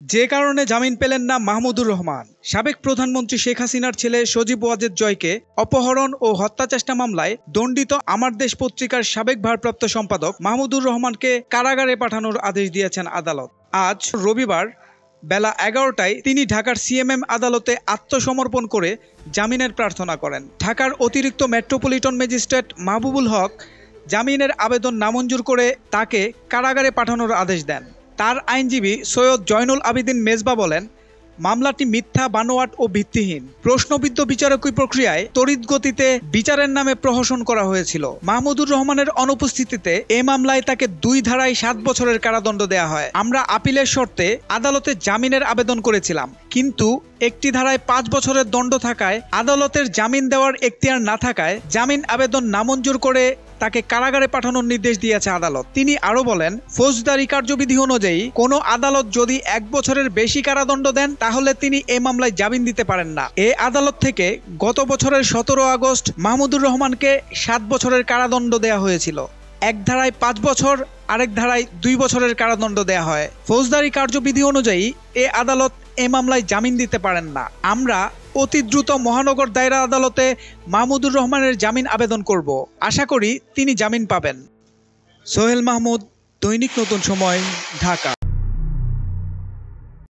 যে কারণে জামিন পেলেন না মাহমুদুর রহমান। সাবেক প্রধানমন্ত্রী শেখ হাসিনার ছেলে সজীব ওয়াজেদ জয়কে অপহরণ ও হত্যাচেষ্টা মামলায় দণ্ডিত আমার দেশ পত্রিকার সাবেক ভারপ্রাপ্ত সম্পাদক মাহমুদুর রহমানকে কারাগারে পাঠানোর আদেশ দিয়েছেন আদালত। আজ রবিবার বেলা 11টায় তিনি ঢাকার সিএমএম আদালতে আত্মসমর্পণ করে জামিনের প্রার্থনা করেন। ঢাকার অতিরিক্ত মেট্রোপলিটন ম্যাজিস্ট্রেট মাহবুবুল হক জামিনের আবেদন নামঞ্জুর করে তাকে কারাগারে পাঠানোর আদেশ দেন। তার আইনজীবী সৈয়দ জয়নুল আবেদিন মেজবা বলেন, মামলাটি মিথ্যা, বানোয়াট ও ভিত্তিহীন। প্রশ্নবিদ্ধ বিচারকী প্রক্রিয়ায় তড়িৎ গতিতে বিচারের নামে প্রহসন করা হয়েছিল। মাহমুদুর রহমানের অনুপস্থিতিতে এ মামলায় তাকে 2 ধারায় 7 বছরের কারাদণ্ড দেয়া হয়। আমরা আপিলের শর্তে আদালতে জামিনের আবেদন করেছিলাম, কিন্তু একটি ধারায় 5 বছরের দণ্ড থাকায় আদালতের জামিন দেওয়ার এখতিয়ার না থাকায় জামিন আবেদন নামঞ্জুর করে তাকে কারাগারে পাঠানোর নির্দেশ দিয়েছে আদালত। তিনি আরো বলেন, ফৌজদারি কার্যবিধি অনুযায়ী কোনো আদালত যদি 1 বছরের বেশি কারাদণ্ড দেন তাহলে তিনি এই মামলায় জামিন দিতে পারেন না। এ আদালত থেকে গত বছরের 17 আগস্ট মাহমুদুর রহমানকে 7 বছরের কারাদণ্ড দেওয়া হয়েছিল। এক ধারায় 5 বছর, আরেক ধারায় 2 বছরের কারাদণ্ড দেওয়া হয়। ফৌজদারি কার্যবিধি অনুযায়ী এ আদালত এ মামলায় জামিন দিতে পারেন না। আমরা অতি দ্রুত মহানগর দায়রা আদালতে মাহমুদুর রহমানের জামিন আবেদন করব। আশা করি তিনি জামিন পাবেন। সোহেল মাহমুদ, দৈনিক নতুন সময়, ঢাকা।